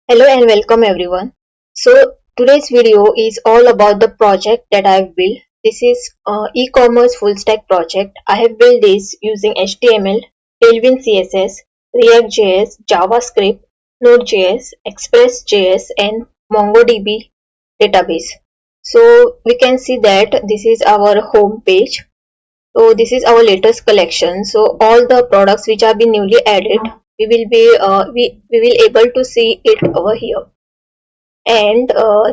Hello and welcome everyone. So today's video is all about the project that I've built. This is e-commerce full stack project. I have built this using HTML, Tailwind CSS, react.js, JavaScript, Node.js, express.js and MongoDB database. So we can see that this is our home page. So this is our latest collection. So all the products which have been newly added, we will able to see it over here. And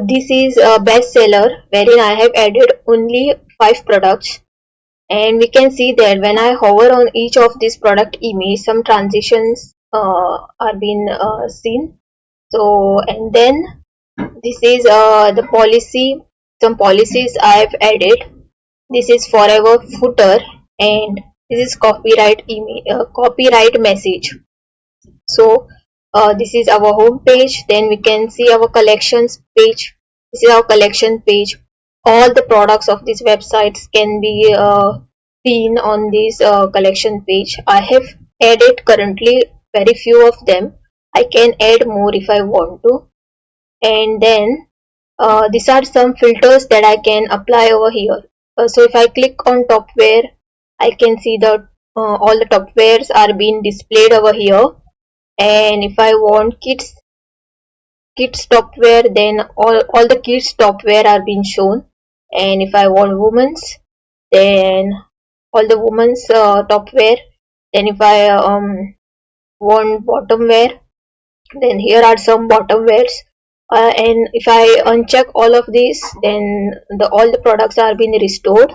this is a bestseller wherein I have added only 5 products. And we can see that when I hover on each of this product image, some transitions are being seen. So and then this is the policy. Some policies I have added. This is forever footer and this is copyright message. So this is our home page. Then we can see our collections page. This is our collection page. All the products of these websites can be seen on this collection page. I have added currently very few of them. I can add more if I want to. And then these are some filters that I can apply over here. So if I click on topware, I can see that all the topwares are being displayed over here. And if I want kids topwear, then all the kids topwear are being shown. And if I want women's, then all the women's topwear. Then if I want bottom wear, then here are some bottom wears. And if I uncheck all of these, then all the products are being restored.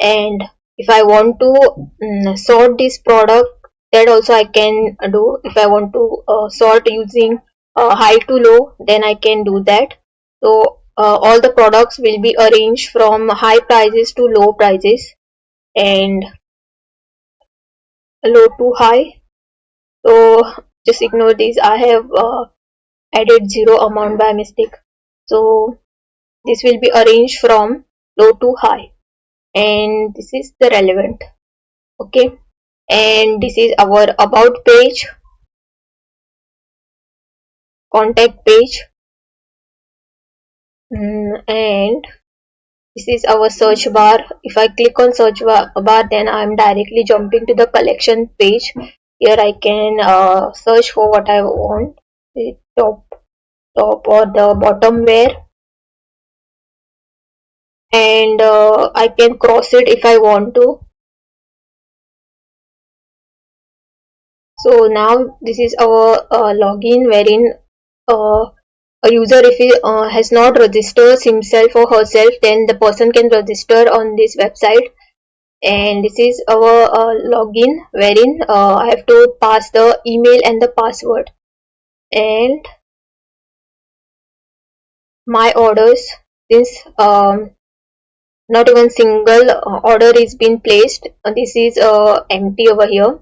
And if I want to sort this product, that also I can do. If I want to sort using high to low, then I can do that. So all the products will be arranged from high prices to low prices and low to high. So just ignore these. I have added zero amount by mistake. So this will be arranged from low to high, and this is the relevant. Okay, and this is our about page, contact page, and this is our search bar. If I click on search bar, then I'm directly jumping to the collection page. Here I can search for what I want, the top or the bottom wear, and I can cross it if I want to. So now this is our login, wherein a user, if he has not registered himself or herself, then the person can register on this website. And this is our login, wherein I have to pass the email and the password. And my orders, since not even single order is being placed, this is empty over here.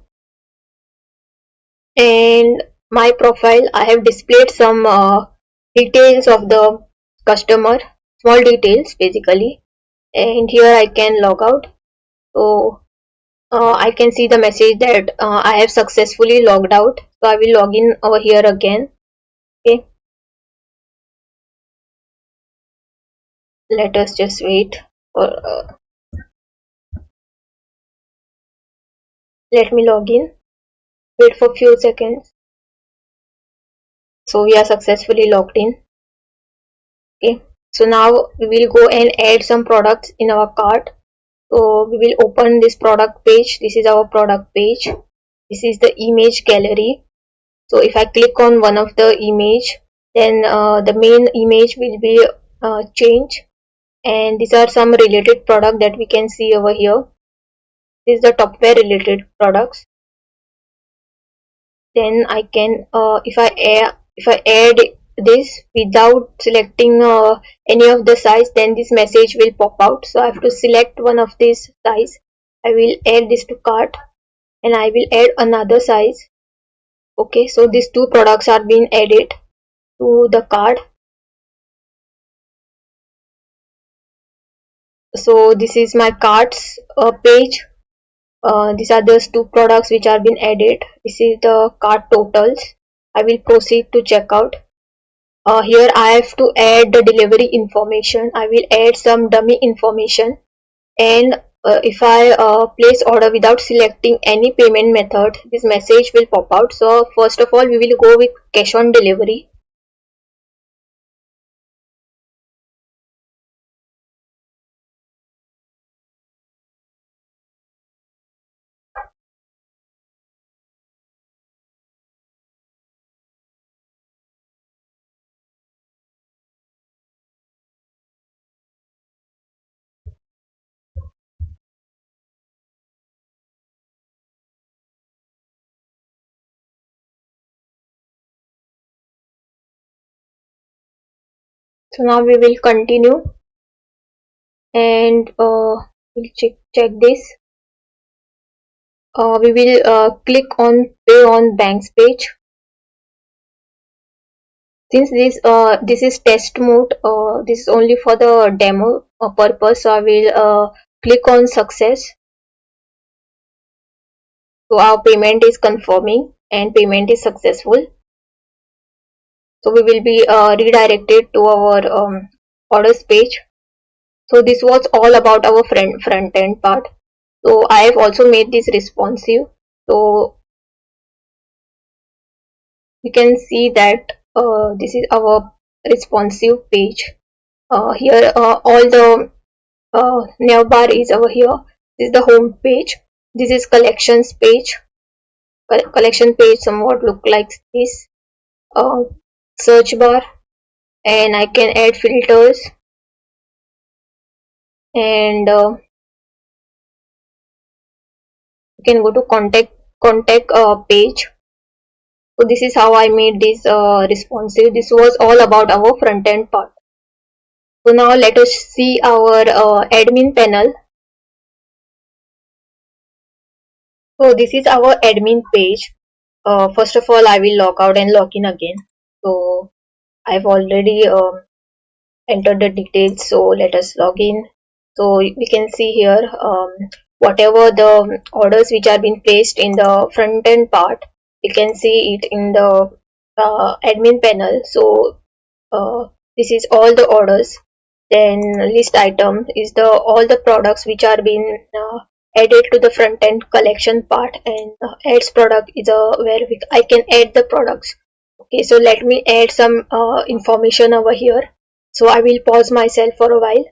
And my profile, I have displayed some details of the customer, small details basically. And here I can log out. So I can see the message that I have successfully logged out. So I will log in over here again. Okay, let us just wait for let me log in. Wait for few seconds. So we are successfully logged in. Okay, so now we will go and add some products in our cart. So we will open this product page. This is our product page. This is the image gallery. So if I click on one of the image, then the main image will be changed. And these are some related product that we can see over here. This is the topware related products. Then I can if I add this without selecting any of the size, then this message will pop out. So I have to select one of these size. I will add this to cart and I will add another size. Okay, so these two products are being added to the cart. So this is my carts page. These are those two products which are being added. This is the cart totals. I will proceed to checkout. Here I have to add the delivery information. I will add some dummy information, and if I place order without selecting any payment method, this message will pop out. So first of all, we will go with cash on delivery. So now we will continue, and we'll check this. We will click on pay on banks page. Since this is test mode, this is only for the demo purpose, so I will click on success. So our payment is confirming and payment is successful. So we will be redirected to our orders page. So this was all about our front end part. So I have also made this responsive. So you can see that this is our responsive page. Here all the navbar is over here. This is the home page. This is collections page. Collection page somewhat look like this. Uh, Search bar, and I can add filters, and you can go to contact page. So this is how I made this responsive. This was all about our front end part. So now let us see our admin panel. So this is our admin page. First of all, I will log out and log in again. So I've already enter the details, so let us log in. So we can see here whatever the orders which are being placed in the front end part, we can see it in the admin panel. So this is all the orders. Then list item is the all the products which are being added to the front end collection part, and adds product is where I can add the products. Okay, so let me add some information over here. So I will pause myself for a while.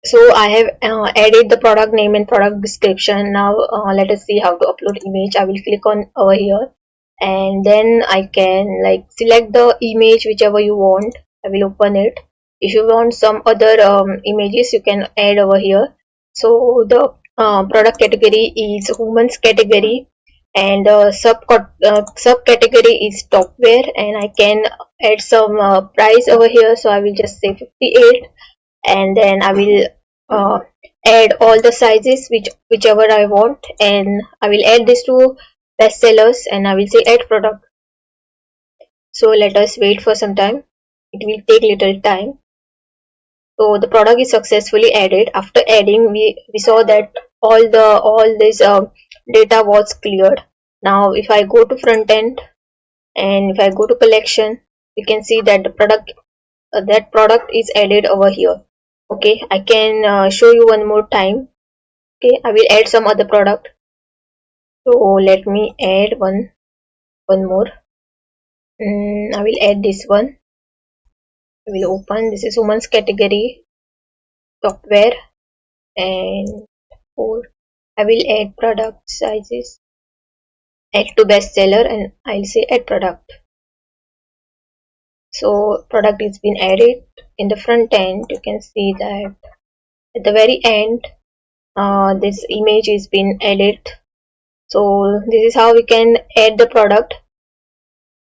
So I have added the product name and product description. Now let us see how to upload image. I will click on over here, and then I can like select the image whichever you want. I will open it. If you want some other images, you can add over here. So the product category is women's category, and subcategory is top wear, and I can add some price over here. So I will just say 58, and then I will uh, add all the sizes whichever I want, and I will add this to bestsellers, and I will say add product. So let us wait for some time. It will take little time. So the product is successfully added. After adding, we saw that all this data was cleared. Now if I go to front end, and if I go to collection, you can see that the product is added over here. Okay, I can show you one more time. Okay, I will add some other product. So let me add one more. I will add this one. I will open. This is women's category software, and for I will add product sizes. Add to bestseller, and I'll say add product. So product is been added in the front end. You can see that at the very end, this image is been added. So this is how we can add the product,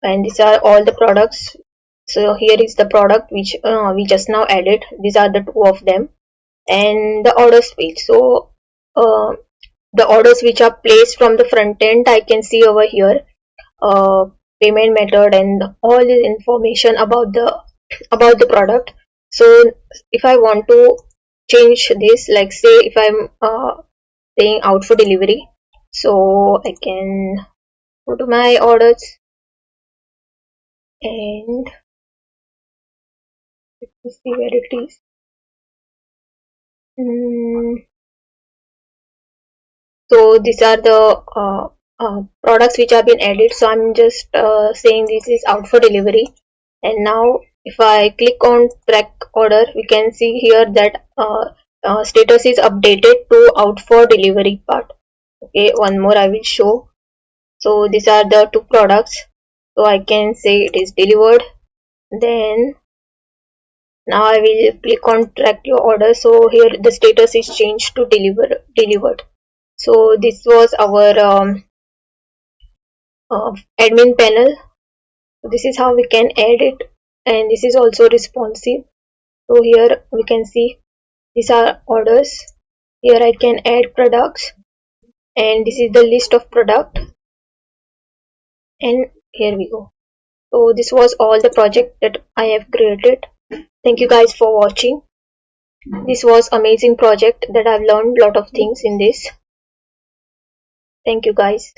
and these are all the products. So here is the product which we just now added. These are the two of them, and the orders page. So uh, the orders which are placed from the front end, I can see over here uh, payment method and all this information about the product. So if I want to change this, like say if I'm saying out for delivery, so I can go to my orders, and let me see where it is. So these are the products which have been added. So I'm just saying this is out for delivery. And now if I click on track order, we can see here that status is updated to out for delivery part. Okay, one more I will show. So these are the two products. So I can say it is delivered. Then now I will click on track your order. So here the status is changed to delivered. So this was our admin panel. This is how we can add it, and this is also responsive. So here we can see these are orders. Here I can add products, and this is the list of product, and here we go. So this was all the project that I have created. Thank you guys for watching. This was amazing project that I've learned a lot of things in this. Thank you guys.